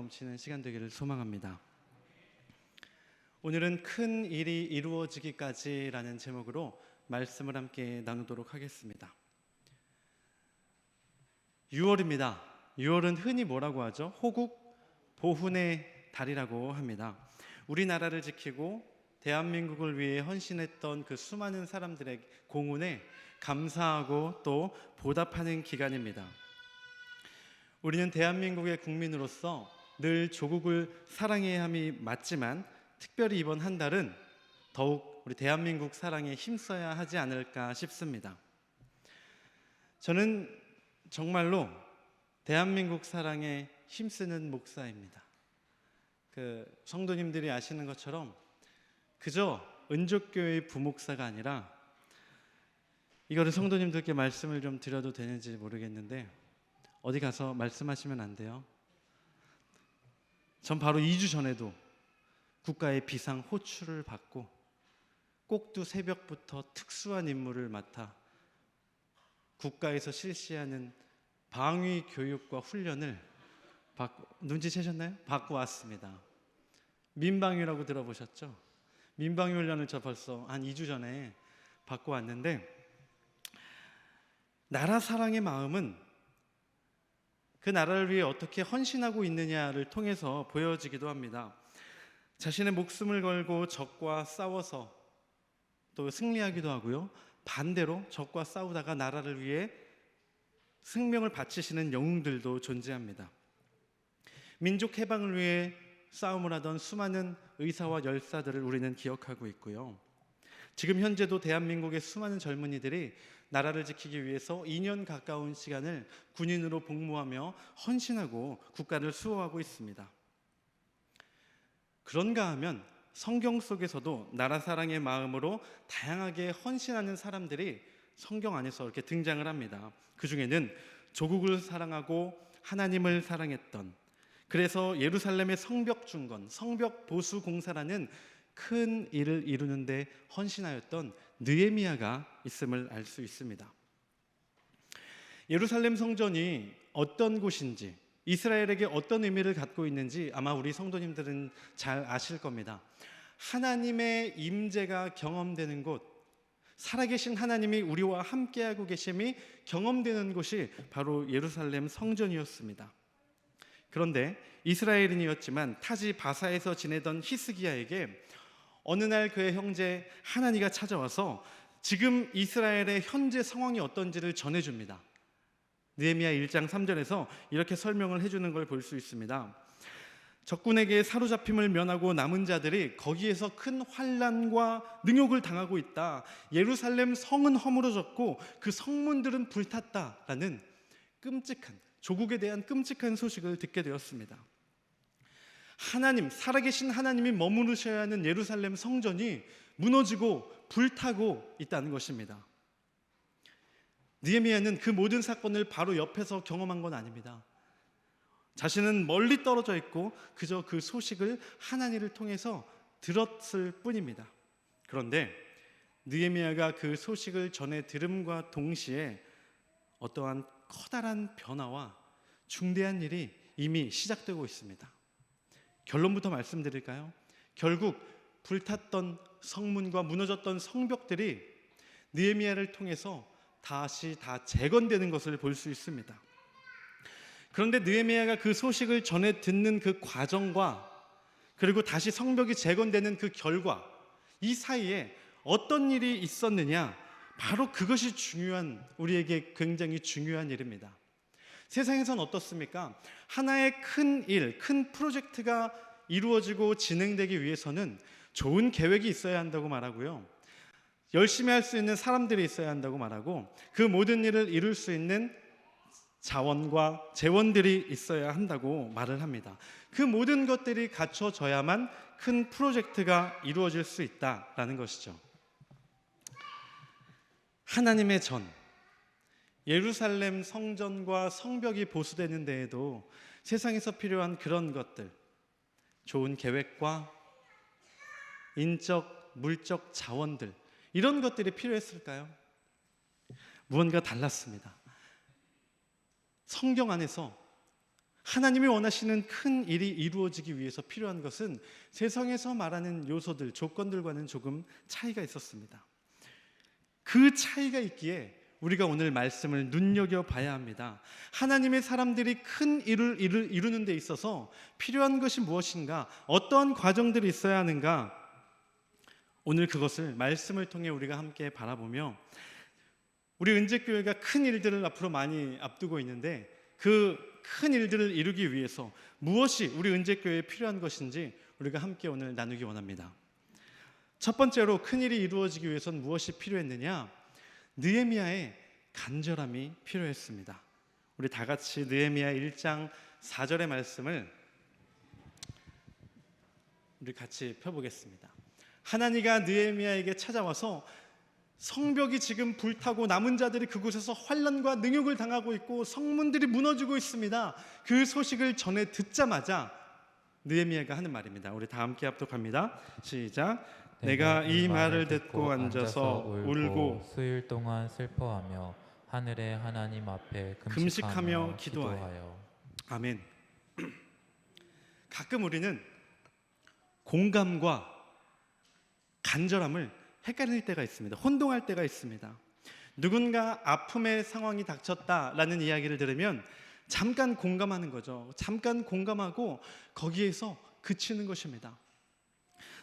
넘치는 시간 되기를 소망합니다. 오늘은 큰 일이 이루어지기까지라는 제목으로 말씀을 함께 나누도록 하겠습니다. 6월입니다. 6월은 흔히 뭐라고 하죠? 호국 보훈의 달이라고 합니다. 우리나라를 지키고 대한민국을 위해 헌신했던 그 수많은 사람들의 공훈에 감사하고 또 보답하는 기간입니다. 우리는 대한민국의 국민으로서 늘 조국을 사랑해야 함이 맞지만 특별히 이번 한 달은 더욱 우리 대한민국 사랑에 힘써야 하지 않을까 싶습니다. 저는 정말로 대한민국 사랑에 힘쓰는 목사입니다. 성도님들이 아시는 것처럼 그저 은족교회의 부목사가 아니라, 이거를 성도님들께 말씀을 좀 드려도 되는지 모르겠는데 어디 가서 말씀하시면 안 돼요. 전 바로 2주 전에도 국가의 비상 호출을 받고 꼭두 새벽부터 특수한 임무를 맡아 국가에서 실시하는 방위 교육과 훈련을 눈치채셨나요? 받고 왔습니다. 민방위라고 들어보셨죠? 민방위 훈련을 저 벌써 한 2주 전에 받고 왔는데, 나라 사랑의 마음은 그 나라를 위해 어떻게 헌신하고 있느냐를 통해서 보여지기도 합니다. 자신의 목숨을 걸고 적과 싸워서 또 승리하기도 하고요, 반대로 적과 싸우다가 나라를 위해 생명을 바치시는 영웅들도 존재합니다. 민족 해방을 위해 싸움을 하던 수많은 의사와 열사들을 우리는 기억하고 있고요, 지금 현재도 대한민국의 수많은 젊은이들이 나라를 지키기 위해서 2년 가까운 시간을 군인으로 복무하며 헌신하고 국가를 수호하고 있습니다. 그런가 하면 성경 속에서도 나라 사랑의 마음으로 다양하게 헌신하는 사람들이 성경 안에서 이렇게 등장을 합니다. 그 중에는 조국을 사랑하고 하나님을 사랑했던, 그래서 예루살렘의 성벽 중건, 성벽 보수 공사라는 큰 일을 이루는 데 헌신하였던 느헤미야가 있음을 알 수 있습니다. 예루살렘 성전이 어떤 곳인지, 이스라엘에게 어떤 의미를 갖고 있는지 아마 우리 성도님들은 잘 아실 겁니다. 하나님의 임재가 경험되는 곳, 살아계신 하나님이 우리와 함께하고 계심이 경험되는 곳이 바로 예루살렘 성전이었습니다. 그런데 이스라엘인이었지만 타지 바사에서 지내던 히스기야에게 어느 날 그의 형제 하나니가 찾아와서 지금 이스라엘의 현재 상황이 어떤지를 전해줍니다. 느헤미야 1장 3절에서 이렇게 설명을 해주는 걸 볼 수 있습니다. 적군에게 사로잡힘을 면하고 남은 자들이 거기에서 큰 환난과 능욕을 당하고 있다. 예루살렘 성은 허물어졌고 그 성문들은 불탔다라는 끔찍한, 조국에 대한 끔찍한 소식을 듣게 되었습니다. 하나님, 살아계신 하나님이 머무르셔야 하는 예루살렘 성전이 무너지고 불타고 있다는 것입니다. 느헤미야는 그 모든 사건을 바로 옆에서 경험한 건 아닙니다. 자신은 멀리 떨어져 있고 그저 그 소식을 하나님을 통해서 들었을 뿐입니다. 그런데 느헤미야가 그 소식을 전해 들음과 동시에 어떠한 커다란 변화와 중대한 일이 이미 시작되고 있습니다. 결론부터 말씀드릴까요? 결국 불탔던 성문과 무너졌던 성벽들이 느헤미야를 통해서 다시 다 재건되는 것을 볼 수 있습니다. 그런데 느헤미야가 그 소식을 전해 듣는 그 과정과 그리고 다시 성벽이 재건되는 그 결과, 이 사이에 어떤 일이 있었느냐, 바로 그것이 우리에게 굉장히 중요한 일입니다. 세상에선 어떻습니까? 하나의 큰 일, 큰 프로젝트가 이루어지고 진행되기 위해서는 좋은 계획이 있어야 한다고 말하고요, 열심히 할 수 있는 사람들이 있어야 한다고 말하고, 그 모든 일을 이룰 수 있는 자원과 재원들이 있어야 한다고 말을 합니다. 그 모든 것들이 갖춰져야만 큰 프로젝트가 이루어질 수 있다라는 것이죠. 하나님의 전, 예루살렘 성전과 성벽이 보수되는 데에도 세상에서 필요한 그런 것들, 좋은 계획과 인적, 물적 자원들, 이런 것들이 필요했을까요? 무언가 달랐습니다. 성경 안에서 하나님이 원하시는 큰 일이 이루어지기 위해서 필요한 것은 세상에서 말하는 요소들, 조건들과는 조금 차이가 있었습니다. 그 차이가 있기에 우리가 오늘 말씀을 눈여겨봐야 합니다. 하나님의 사람들이 큰 일을 이루는 데 있어서 필요한 것이 무엇인가, 어떠한 과정들이 있어야 하는가, 오늘 그것을 말씀을 통해 우리가 함께 바라보며 우리 은재교회가 큰 일들을 앞으로 많이 앞두고 있는데 그 큰 일들을 이루기 위해서 무엇이 우리 은재교회에 필요한 것인지 우리가 함께 오늘 나누기 원합니다. 첫 번째로 큰 일이 이루어지기 위해서는 무엇이 필요했느냐? 느헤미야의 간절함이 필요했습니다. 우리 다 같이 느헤미야 1장 4절의 말씀을 우리 같이 펴보겠습니다. 하나니가 느헤미야에게 찾아와서 성벽이 지금 불타고 남은 자들이 그곳에서 환난과 능욕을 당하고 있고 성문들이 무너지고 있습니다. 그 소식을 전해 듣자마자 느헤미야가 하는 말입니다. 우리 다 함께 합독합니다. 시작. 내가 이 말을 듣고 앉아서 울고 수일 동안 슬퍼하며 하늘의 하나님 앞에 금식하며 기도하여. 아멘. 가끔 우리는 공감과 간절함을 헷갈릴 때가 있습니다. 혼동할 때가 있습니다. 누군가 아픔의 상황이 닥쳤다라는 이야기를 들으면 잠깐 공감하는 거죠. 잠깐 공감하고 거기에서 그치는 것입니다.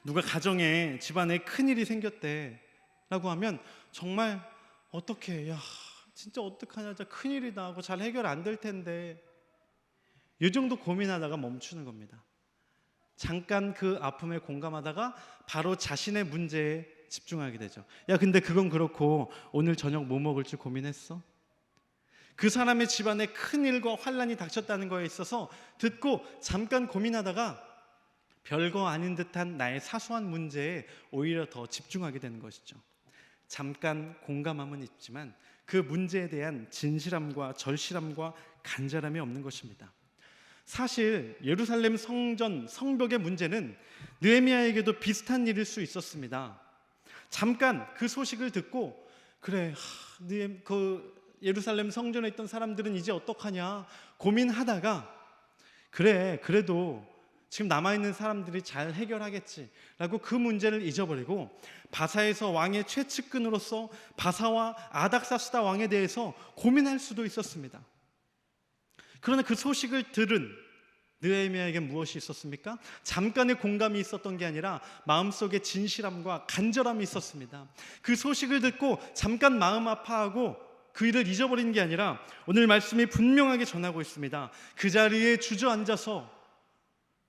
누가 가정에 집안에 큰일이 생겼대라고 하면 정말 어떡해, 야 진짜 어떡하냐, 진짜 큰일이다 하고 잘 해결 안 될 텐데 이 정도 고민하다가 멈추는 겁니다. 잠깐 그 아픔에 공감하다가 바로 자신의 문제에 집중하게 되죠. 야 근데 그건 그렇고 오늘 저녁 뭐 먹을지 고민했어? 그 사람의 집안에 큰일과 환난이 닥쳤다는 거에 있어서 듣고 잠깐 고민하다가 별거 아닌 듯한 나의 사소한 문제에 오히려 더 집중하게 되는 것이죠. 잠깐 공감함은 있지만 그 문제에 대한 진실함과 절실함과 간절함이 없는 것입니다. 사실 예루살렘 성전 성벽의 문제는 느헤미야에게도 비슷한 일일 수 있었습니다. 잠깐 그 소식을 듣고 그래, 그 예루살렘 성전에 있던 사람들은 이제 어떡하냐 고민하다가 그래 그래도 지금 남아있는 사람들이 잘 해결하겠지라고 그 문제를 잊어버리고 바사에서 왕의 최측근으로서 바사와 아닥사스다 왕에 대해서 고민할 수도 있었습니다. 그러나 그 소식을 들은 느헤미야에게 무엇이 있었습니까? 잠깐의 공감이 있었던 게 아니라 마음속에 진실함과 간절함이 있었습니다. 그 소식을 듣고 잠깐 마음 아파하고 그 일을 잊어버리는 게 아니라 오늘 말씀이 분명하게 전하고 있습니다. 그 자리에 주저앉아서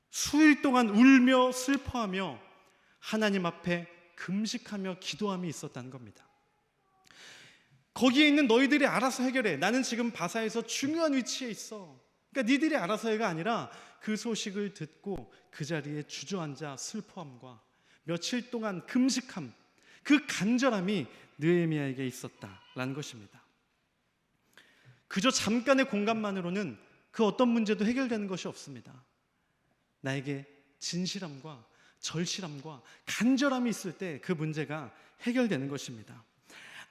수일 동안 울며 슬퍼하며 하나님 앞에 금식하며 기도함이 있었다는 겁니다. 거기에 있는 너희들이 알아서 해결해. 나는 지금 바사에서 중요한 위치에 있어. 그러니까 니들이 알아서 해가 아니라 그 소식을 듣고 그 자리에 주저앉아 슬퍼함과 며칠 동안 금식함, 그 간절함이 느헤미야에게 있었다라는 것입니다. 그저 잠깐의 공감만으로는 그 어떤 문제도 해결되는 것이 없습니다. 나에게 진실함과 절실함과 간절함이 있을 때 그 문제가 해결되는 것입니다.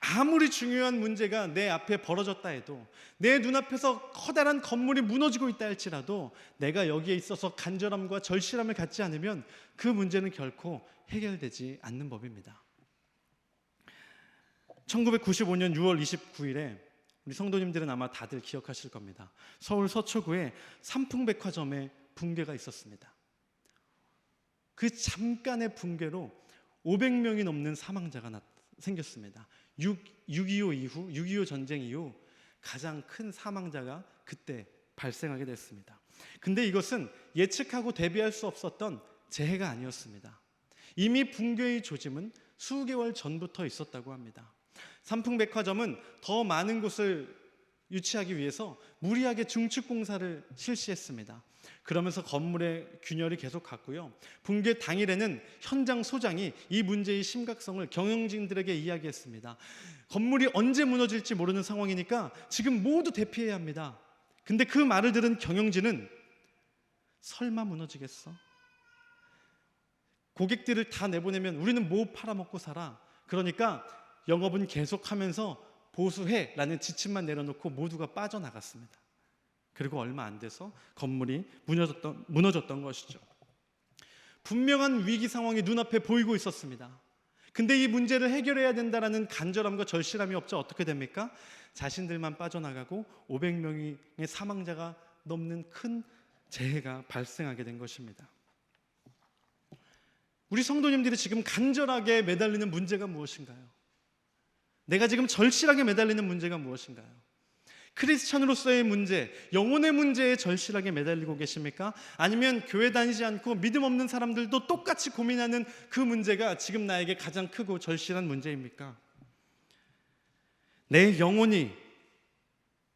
아무리 중요한 문제가 내 앞에 벌어졌다 해도, 내 눈앞에서 커다란 건물이 무너지고 있다 할지라도 내가 여기에 있어서 간절함과 절실함을 갖지 않으면 그 문제는 결코 해결되지 않는 법입니다. 1995년 6월 29일에 우리 성도님들은 아마 다들 기억하실 겁니다. 서울 서초구에 삼풍백화점에 붕괴가 있었습니다. 그 잠깐의 붕괴로 500명이 넘는 사망자가 생겼습니다. 6.25 이후, 6.25 전쟁 이후 가장 큰 사망자가 그때 발생하게 됐습니다. 근데 이것은 예측하고 대비할 수 없었던 재해가 아니었습니다. 이미 붕괴의 조짐은 수개월 전부터 있었다고 합니다. 삼풍백화점은 더 많은 곳을 유치하기 위해서 무리하게 중축 공사를 실시했습니다. 그러면서 건물의 균열이 계속 갔고요. 붕괴 당일에는 현장 소장이 이 문제의 심각성을 경영진들에게 이야기했습니다. 건물이 언제 무너질지 모르는 상황이니까 지금 모두 대피해야 합니다. 근데 그 말을 들은 경영진은 설마 무너지겠어? 고객들을 다 내보내면 우리는 뭐 팔아먹고 살아? 그러니까 영업은 계속하면서 보수해라는 지침만 내려놓고 모두가 빠져나갔습니다. 그리고 얼마 안 돼서 건물이 무너졌던 것이죠. 분명한 위기 상황이 눈앞에 보이고 있었습니다. 근데 이 문제를 해결해야 된다라는 간절함과 절실함이 없자 어떻게 됩니까? 자신들만 빠져나가고 500명의 사망자가 넘는 큰 재해가 발생하게 된 것입니다. 우리 성도님들이 지금 간절하게 매달리는 문제가 무엇인가요? 내가 지금 절실하게 매달리는 문제가 무엇인가요? 크리스찬으로서의 문제, 영혼의 문제에 절실하게 매달리고 계십니까? 아니면 교회 다니지 않고 믿음 없는 사람들도 똑같이 고민하는 그 문제가 지금 나에게 가장 크고 절실한 문제입니까? 내 영혼이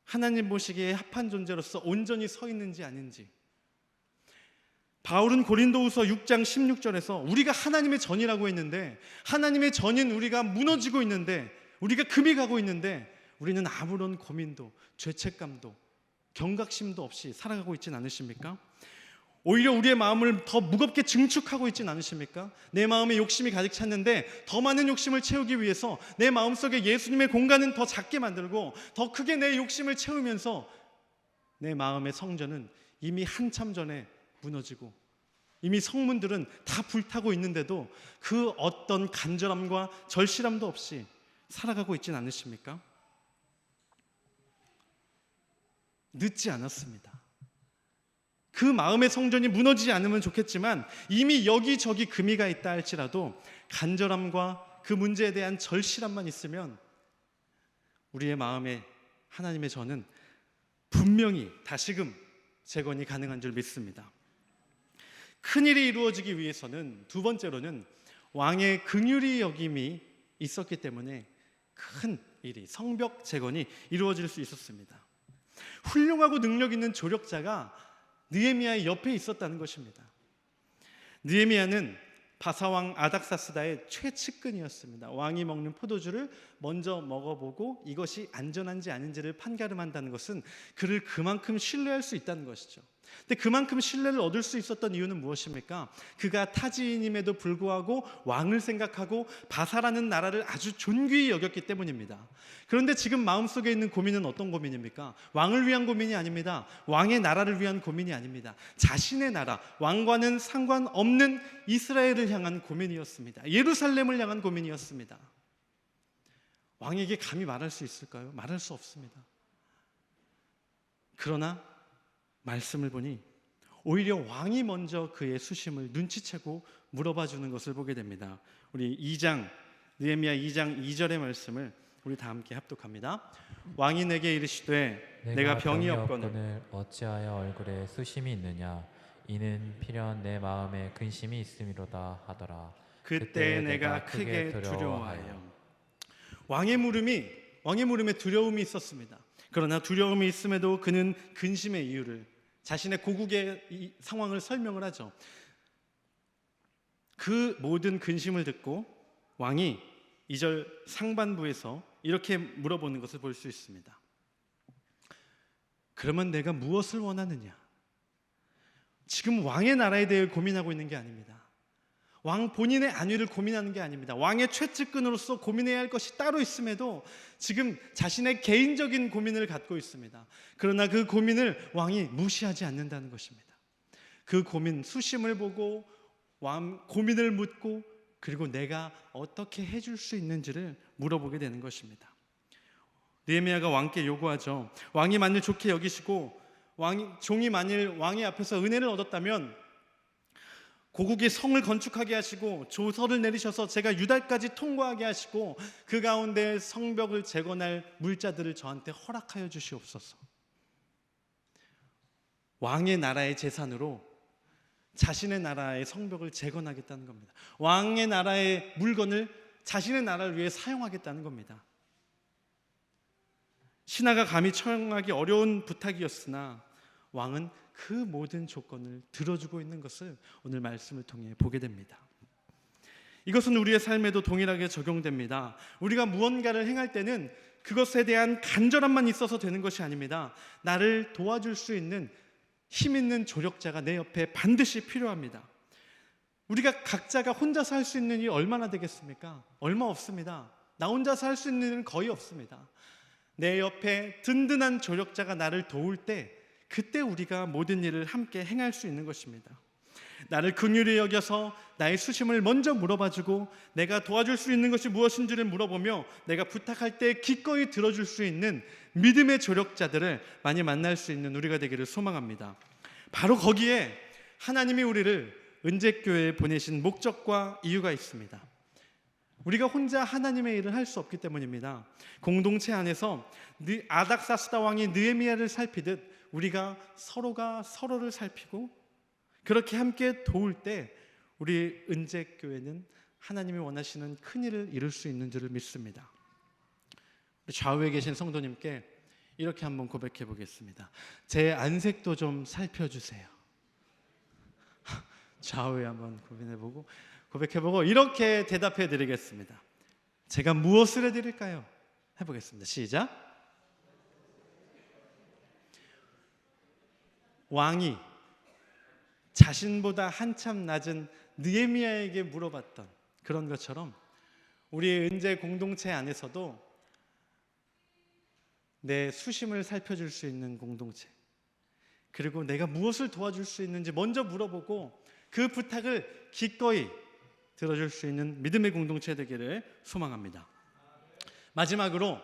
하나님 보시기에 합한 존재로서 온전히 서 있는지 아닌지. 바울은 고린도후서 6장 16절에서 우리가 하나님의 전이라고 했는데, 하나님의 전인 우리가 무너지고 있는데, 우리가 금이 가고 있는데 우리는 아무런 고민도 죄책감도 경각심도 없이 살아가고 있진 않으십니까? 오히려 우리의 마음을 더 무겁게 증축하고 있진 않으십니까? 내 마음에 욕심이 가득 찼는데 더 많은 욕심을 채우기 위해서 내 마음속에 예수님의 공간은 더 작게 만들고 더 크게 내 욕심을 채우면서 내 마음의 성전은 이미 한참 전에 무너지고 이미 성문들은 다 불타고 있는데도 그 어떤 간절함과 절실함도 없이 살아가고 있진 않으십니까? 늦지 않았습니다. 그 마음의 성전이 무너지지 않으면 좋겠지만 이미 여기저기 금이 가 있다 할지라도 간절함과 그 문제에 대한 절실함만 있으면 우리의 마음에 하나님의 전은 분명히 다시금 재건이 가능한 줄 믿습니다. 큰일이 이루어지기 위해서는 두 번째로는 왕의 긍휼히 여김이 있었기 때문에 큰 일이 성벽 재건이 이루어질 수 있었습니다. 훌륭하고 능력 있는 조력자가 느헤미야의 옆에 있었다는 것입니다. 느헤미야는 바사왕 아닥사스다의 최측근이었습니다. 왕이 먹는 포도주를 먼저 먹어보고 이것이 안전한지 아닌지를 판가름한다는 것은 그를 그만큼 신뢰할 수 있다는 것이죠. 근데 그만큼 신뢰를 얻을 수 있었던 이유는 무엇입니까? 그가 타지인임에도 불구하고 왕을 생각하고 바사라는 나라를 아주 존귀히 여겼기 때문입니다. 그런데 지금 마음속에 있는 고민은 어떤 고민입니까? 왕을 위한 고민이 아닙니다. 왕의 나라를 위한 고민이 아닙니다. 자신의 나라, 왕과는 상관없는 이스라엘을 향한 고민이었습니다. 예루살렘을 향한 고민이었습니다. 왕에게 감히 말할 수 있을까요? 말할 수 없습니다. 그러나 말씀을 보니 오히려 왕이 먼저 그의 수심을 눈치채고 물어봐 주는 것을 보게 됩니다. 우리 느헤미야 2장 2절의 말씀을 우리 다 함께 합독합니다. 왕이 내게 이르시되 내가 병이 없거늘 어찌하여 얼굴에 수심이 있느냐? 이는 필연 내 마음에 근심이 있음이로다 하더라. 그때 내가 크게 두려워하여. 왕의 물음에 두려움이 있었습니다. 그러나 두려움이 있음에도 그는 근심의 이유를, 자신의 고국의 이 상황을 설명을 하죠. 그 모든 근심을 듣고 왕이 2절 상반부에서 이렇게 물어보는 것을 볼 수 있습니다. 그러면 내가 무엇을 원하느냐? 지금 왕의 나라에 대해 고민하고 있는 게 아닙니다. 왕 본인의 안위를 고민하는 게 아닙니다. 왕의 최측근으로서 고민해야 할 것이 따로 있음에도 지금 자신의 개인적인 고민을 갖고 있습니다. 그러나 그 고민을 왕이 무시하지 않는다는 것입니다. 그 고민, 수심을 보고 왕 고민을 묻고 그리고 내가 어떻게 해줄 수 있는지를 물어보게 되는 것입니다. 느헤미야가 왕께 요구하죠. 왕이 만일 좋게 여기시고 종이 만일 왕의 앞에서 은혜를 얻었다면 고국의 성을 건축하게 하시고 조서를 내리셔서 제가 유달까지 통과하게 하시고 그 가운데 성벽을 재건할 물자들을 저한테 허락하여 주시옵소서. 왕의 나라의 재산으로 자신의 나라의 성벽을 재건하겠다는 겁니다. 왕의 나라의 물건을 자신의 나라를 위해 사용하겠다는 겁니다. 신하가 감히 처형하기 어려운 부탁이었으나 왕은 그 모든 조건을 들어주고 있는 것을 오늘 말씀을 통해 보게 됩니다. 이것은 우리의 삶에도 동일하게 적용됩니다. 우리가 무언가를 행할 때는 그것에 대한 간절함만 있어서 되는 것이 아닙니다. 나를 도와줄 수 있는 힘 있는 조력자가 내 옆에 반드시 필요합니다. 우리가 각자가 혼자서 할 수 있는 일이 얼마나 되겠습니까? 얼마 없습니다. 나 혼자서 할 수 있는 일은 거의 없습니다. 내 옆에 든든한 조력자가 나를 도울 때 그때 우리가 모든 일을 함께 행할 수 있는 것입니다. 나를 긍휼히 여겨서 나의 수심을 먼저 물어봐주고 내가 도와줄 수 있는 것이 무엇인지를 물어보며 내가 부탁할 때 기꺼이 들어줄 수 있는 믿음의 조력자들을 많이 만날 수 있는 우리가 되기를 소망합니다. 바로 거기에 하나님이 우리를 은재교회에 보내신 목적과 이유가 있습니다. 우리가 혼자 하나님의 일을 할 수 없기 때문입니다. 공동체 안에서 아닥사스다 왕이 느헤미야를 살피듯 우리가 서로가 서로를 살피고 그렇게 함께 도울 때 우리 은재교회는 하나님이 원하시는 큰 일을 이룰 수 있는 줄을 믿습니다. 좌우에 계신 성도님께 이렇게 한번 고백해 보겠습니다. 제 안색도 좀 살펴주세요. 좌우에 한번 고백해보고 이렇게 대답해 드리겠습니다. 제가 무엇을 해드릴까요? 해보겠습니다. 시작. 왕이 자신보다 한참 낮은 느헤미야에게 물어봤던 그런 것처럼 우리 은재 공동체 안에서도 내 수심을 살펴줄 수 있는 공동체, 그리고 내가 무엇을 도와줄 수 있는지 먼저 물어보고 그 부탁을 기꺼이 들어줄 수 있는 믿음의 공동체 되기를 소망합니다. 마지막으로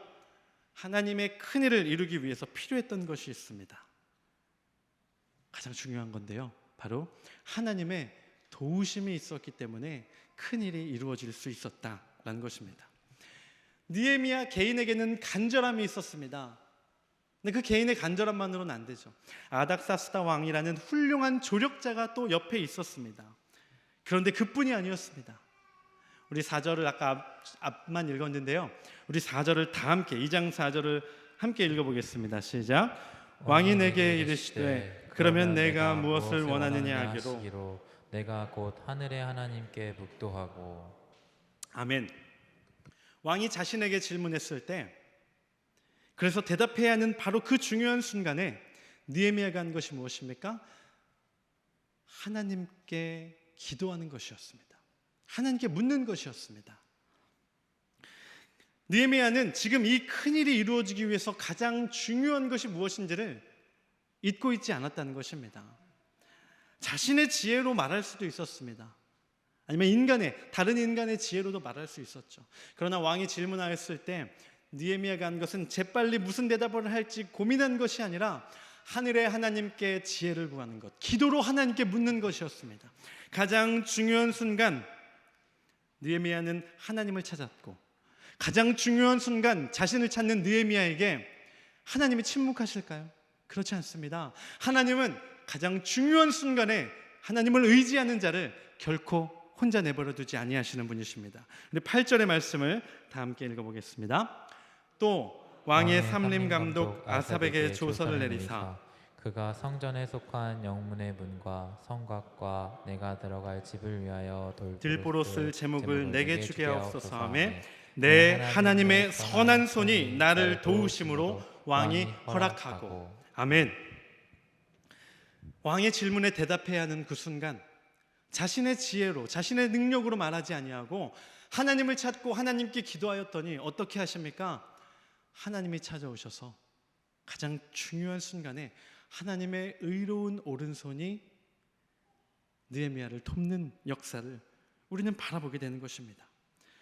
하나님의 큰 일을 이루기 위해서 필요했던 것이 있습니다. 가장 중요한 건데요, 바로 하나님의 도우심이 있었기 때문에 큰 일이 이루어질 수 있었다라는 것입니다. 느헤미야 개인에게는 간절함이 있었습니다. 근데 그 개인의 간절함만으로는 안 되죠. 아닥사스다 왕이라는 훌륭한 조력자가 또 옆에 있었습니다. 그런데 그뿐이 아니었습니다. 우리 4절을 아까 앞만 읽었는데요, 우리 4절을 다 함께 2장 4절을 함께 읽어보겠습니다. 시작. 왕이 내게 이르시되 그러면 내가 무엇을 원하느냐 하기로 내가 곧 하늘의 하나님께 묵도하고. 아멘. 왕이 자신에게 질문했을 때 그래서 대답해야 하는 바로 그 중요한 순간에 느헤미야가 한 것이 무엇입니까? 하나님께 기도하는 것이었습니다. 하나님께 묻는 것이었습니다. 느헤미야는 지금 이 큰일이 이루어지기 위해서 가장 중요한 것이 무엇인지를 잊고 있지 않았다는 것입니다. 자신의 지혜로 말할 수도 있었습니다. 아니면 다른 인간의 지혜로도 말할 수 있었죠. 그러나 왕이 질문하였을 때 느헤미야가 한 것은 재빨리 무슨 대답을 할지 고민한 것이 아니라 하늘의 하나님께 지혜를 구하는 것, 기도로 하나님께 묻는 것이었습니다. 가장 중요한 순간 느헤미야는 하나님을 찾았고, 가장 중요한 순간 자신을 찾는 느헤미야에게 하나님이 침묵하실까요? 그렇지 않습니다. 하나님은 가장 중요한 순간에 하나님을 의지하는 자를 결코 혼자 내버려 두지 아니하시는 분이십니다. 우리 8절의 말씀을 다 함께 읽어보겠습니다. 또 왕의 삼림 감독 아삽에게 조서를 내리사 그가 성전에 속한 영문의 문과 성곽과 내가 들어갈 집을 위하여 들보로 쓸 제목을 내게 주게 하옵소서 하며 내 하나님의 선한 손이 나를 도우심으로 왕이 허락하고. 아멘. 왕의 질문에 대답해야 하는 그 순간 자신의 지혜로 자신의 능력으로 말하지 아니하고 하나님을 찾고 하나님께 기도하였더니 어떻게 하십니까? 하나님이 찾아오셔서 가장 중요한 순간에 하나님의 의로운 오른손이 느헤미야를 돕는 역사를 우리는 바라보게 되는 것입니다.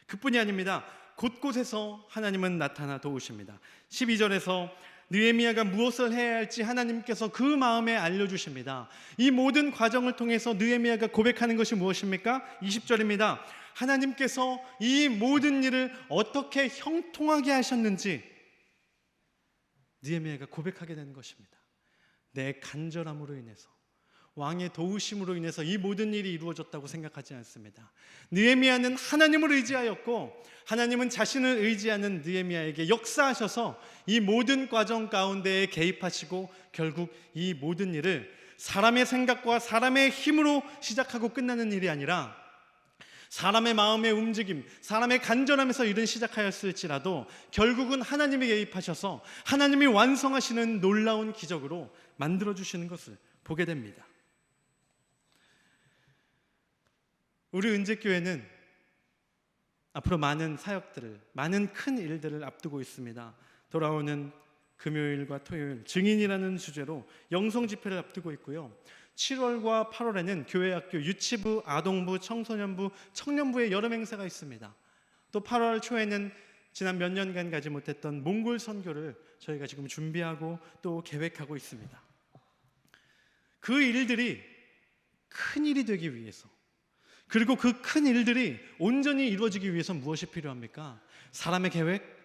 그뿐이 아닙니다. 곳곳에서 하나님은 나타나 도우십니다. 12절에서 느헤미야가 무엇을 해야 할지 하나님께서 그 마음에 알려주십니다. 이 모든 과정을 통해서 느헤미야가 고백하는 것이 무엇입니까? 20절입니다. 하나님께서 이 모든 일을 어떻게 형통하게 하셨는지 느헤미야가 고백하게 되는 것입니다. 내 간절함으로 인해서, 왕의 도우심으로 인해서 이 모든 일이 이루어졌다고 생각하지 않습니다. 느헤미야는 하나님을 의지하였고 하나님은 자신을 의지하는 느헤미야에게 역사하셔서 이 모든 과정 가운데에 개입하시고 결국 이 모든 일을 사람의 생각과 사람의 힘으로 시작하고 끝나는 일이 아니라 사람의 마음의 움직임, 사람의 간절함에서 일은 시작하였을지라도 결국은 하나님이 개입하셔서 하나님이 완성하시는 놀라운 기적으로 만들어주시는 것을 보게 됩니다. 우리 은재교회는 앞으로 많은 사역들을, 많은 큰 일들을 앞두고 있습니다. 돌아오는 금요일과 토요일 증인이라는 주제로 영성 집회를 앞두고 있고요. 7월과 8월에는 교회, 학교, 유치부, 아동부, 청소년부, 청년부의 여름 행사가 있습니다. 또 8월 초에는 지난 몇 년간 가지 못했던 몽골 선교를 저희가 지금 준비하고 또 계획하고 있습니다. 그 일들이 큰 일이 되기 위해서, 그리고 그 큰 일들이 온전히 이루어지기 위해서 무엇이 필요합니까? 사람의 계획,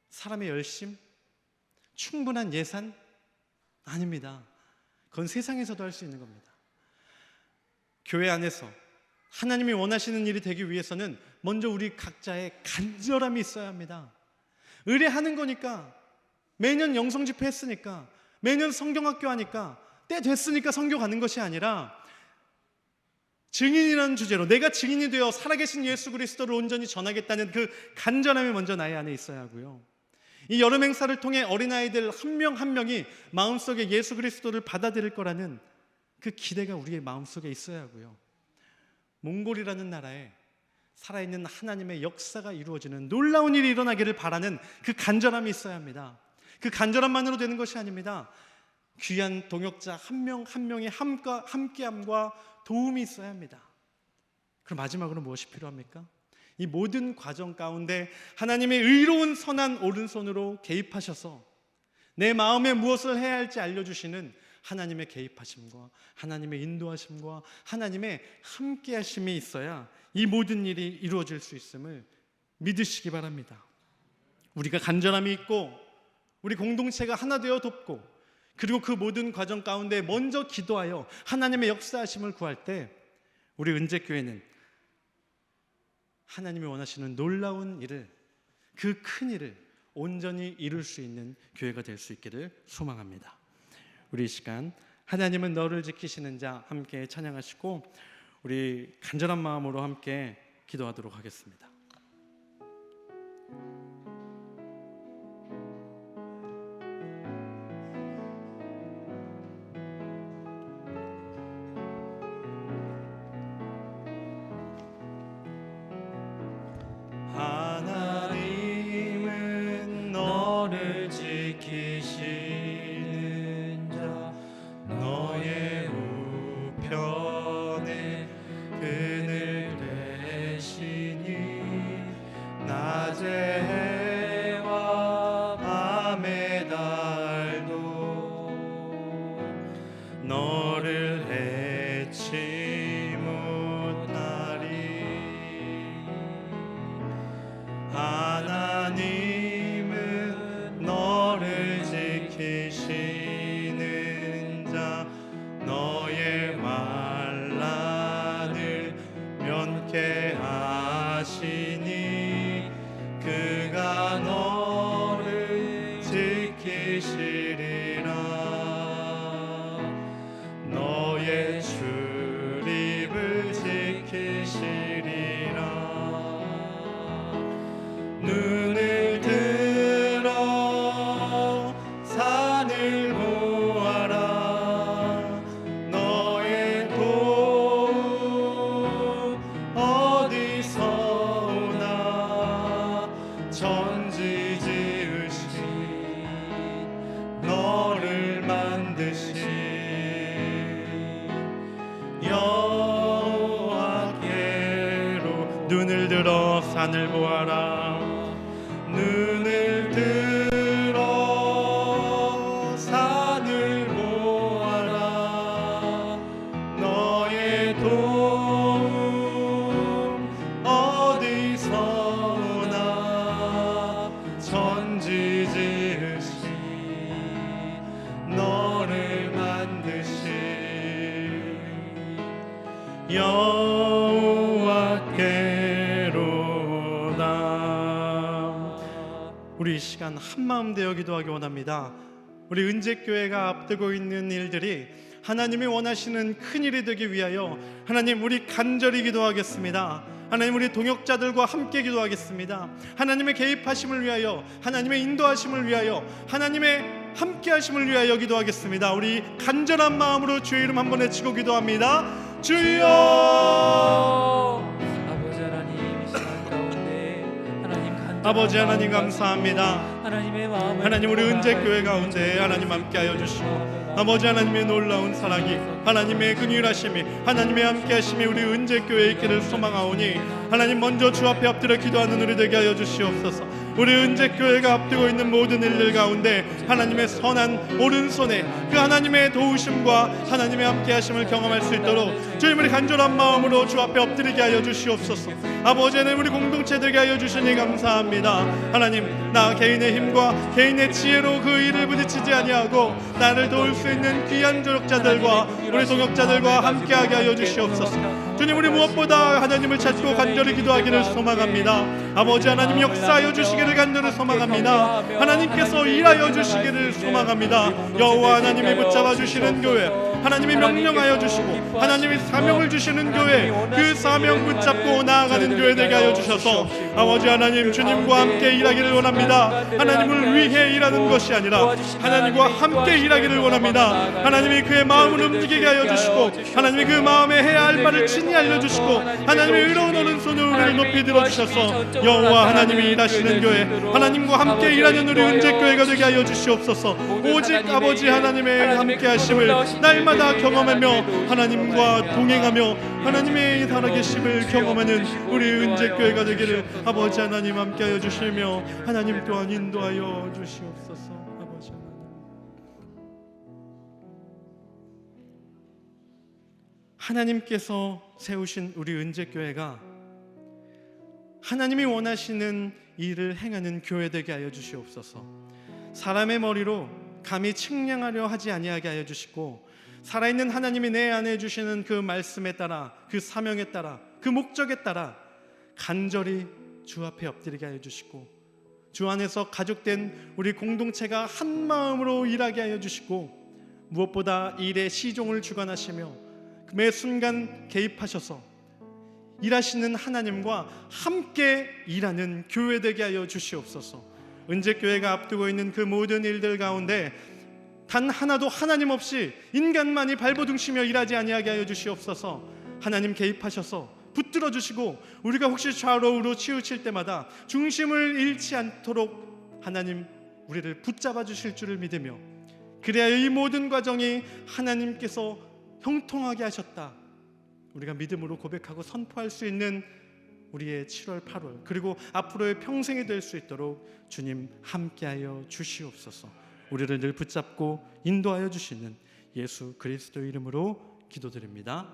사람의 열심, 충분한 예산? 아닙니다. 그건 세상에서도 할 수 있는 겁니다. 교회 안에서 하나님이 원하시는 일이 되기 위해서는 먼저 우리 각자의 간절함이 있어야 합니다. 의뢰하는 거니까, 매년 영성 집회 했으니까, 매년 성경학교 하니까, 때 됐으니까 성교 가는 것이 아니라 증인이라는 주제로 내가 증인이 되어 살아계신 예수 그리스도를 온전히 전하겠다는 그 간절함이 먼저 나의 안에 있어야 하고요. 이 여름 행사를 통해 어린아이들 한 명 한 명이 마음속에 예수 그리스도를 받아들일 거라는 그 기대가 우리의 마음속에 있어야 하고요. 몽골이라는 나라에 살아있는 하나님의 역사가 이루어지는 놀라운 일이 일어나기를 바라는 그 간절함이 있어야 합니다. 그 간절함만으로 되는 것이 아닙니다. 귀한 동역자 한 명 한 명의 함께함과 도움이 있어야 합니다. 그럼 마지막으로 무엇이 필요합니까? 이 모든 과정 가운데 하나님의 의로운 선한 오른손으로 개입하셔서 내 마음에 무엇을 해야 할지 알려주시는 하나님의 개입하심과 하나님의 인도하심과 하나님의 함께하심이 있어야 이 모든 일이 이루어질 수 있음을 믿으시기 바랍니다. 우리가 간절함이 있고 우리 공동체가 하나 되어 돕고, 그리고 그 모든 과정 가운데 먼저 기도하여 하나님의 역사하심을 구할 때 우리 은재교회는 하나님이 원하시는 놀라운 일을, 그 큰 일을 온전히 이룰 수 있는 교회가 될 수 있기를 소망합니다. 우리 이 시간 하나님은 너를 지키시는 자 함께 찬양하시고 우리 간절한 마음으로 함께 기도하도록 하겠습니다. 하나님은 너를 지키시는 자, 너의 우편에 그늘 대시니 낮의 해와 밤의 달도 너를 해치 못하리. 하나님은 너를 지키시는 자, 너의 환난을 면케하시니 그가 너를 지키시리라. 너의 출입을 지키시리라. 눈을 들어 산을 보아라. 너의 도움 어디서 오나. 천지 지으신 너를 만드신 여호와께로. 눈을 들어 산을 보아라. 눈을 들어 산을 보아라. 너의 도움 어디서 오나. 천지 지으신 너를 만드신 여호와께로다. 우리 이 시간 한마음 되어 기도하기 원합니다. 우리 은재교회가 앞두고 있는 일들이 하나님이 원하시는 큰 일이 되기 위하여 하나님, 우리 간절히 기도하겠습니다. 하나님, 우리 동역자들과 함께 기도하겠습니다. 하나님의 개입하심을 위하여, 하나님의 인도하심을 위하여, 하나님의 함께하심을 위하여 기도하겠습니다. 우리 간절한 마음으로 주의 이름 한번 외치고 기도합니다. 주여! 아버지 하나님, 이 시간 가운데 하나님 아버지 하나님 감사합니다. 하나님 우리 은재교회 가운데 하나님 함께하여 주시고 아버지 하나님의 놀라운 사랑이 하나님의 긍휼하심이 하나님의 함께하심이 우리 은재교회에 있기를 소망하오니 하나님 먼저 주 앞에 엎드려 기도하는 우리 되게 하여 주시옵소서. 우리 은재교회가 앞두고 있는 모든 일들 가운데 하나님의 선한 오른손에 그 하나님의 도우심과 하나님의 함께하심을 경험할 수 있도록 주님의 간절한 마음으로 주 앞에 엎드리게 하여 주시옵소서. 아버지 하나님 우리 공동체 되게 하여 주시니 감사합니다. 하나님 나 개인의 힘과 개인의 지혜로 그 일을 부딪히지 아니하고 나를 도울 수 있는 귀한 조력자들과 우리 동역자들과 함께하게 하여 주시옵소서. 주님 우리 무엇보다 하나님을 찾고 간절히 기도하기를 소망합니다. 아버지 하나님 역사하여 주시기를 간절히 소망합니다. 하나님께서 일하여 주시기를 소망합니다. 여호와 하나님이 붙잡아 주시는 교회 하나님이 명령하여 주시고 하나님이 사명을 주시는 교회 그 사명 붙잡고 나아가는 교회 되게 하여 주셔서 아버지 하나님 주님과 함께 일하기를 원합니다. 하나님을 위해 일하는 것이 아니라 하나님과 함께 일하기를 원합니다. 하나님이 그의 마음을 움직이게 하여 주시고 하나님이 그 마음에 해야 할 바를 친히 알려주시고 하나님의 의로운 오른손으로 우리를 높이 들어주셔서 여호와 하나님이 일하시는 교회 하나님과 함께 일하는 우리 은재교회가 되게 하여 주시옵소서. 오직 아버지 하나님의 함께하심을 날마다 경험하며 하나님과 동행하며 하나님의 살아계심을 경험하는 우리 은재교회가 되기를 아버지 하나님 함께하여 주시며 하나님 또한 인도하여 주시옵소서. 아버지 하나님 하나님께서 세우신 우리 은재교회가 하나님이 원하시는 일을 행하는 교회 되게 하여 주시옵소서. 사람의 머리로 감히 측량하려 하지 아니하게 하여 주시고 살아있는 하나님이 내 안에 주시는 그 말씀에 따라 그 사명에 따라 그 목적에 따라 간절히 주 앞에 엎드리게 하여 주시고 주 안에서 가족된 우리 공동체가 한 마음으로 일하게 하여 주시고 무엇보다 일의 시종을 주관하시며 매 순간 개입하셔서 일하시는 하나님과 함께 일하는 교회 되게 하여 주시옵소서. 은재교회가 앞두고 있는 그 모든 일들 가운데 단 하나도 하나님 없이 인간만이 발버둥치며 일하지 아니하게 하여 주시옵소서. 하나님 개입하셔서 붙들어 주시고 우리가 혹시 좌로 우로 치우칠 때마다 중심을 잃지 않도록 하나님 우리를 붙잡아 주실 줄을 믿으며 그래야 이 모든 과정이 하나님께서 형통하게 하셨다 우리가 믿음으로 고백하고 선포할 수 있는 우리의 7월 8월 그리고 앞으로의 평생이 될 수 있도록 주님 함께하여 주시옵소서. 우리를 늘 붙잡고 인도하여 주시는 예수 그리스도 이름으로 기도드립니다.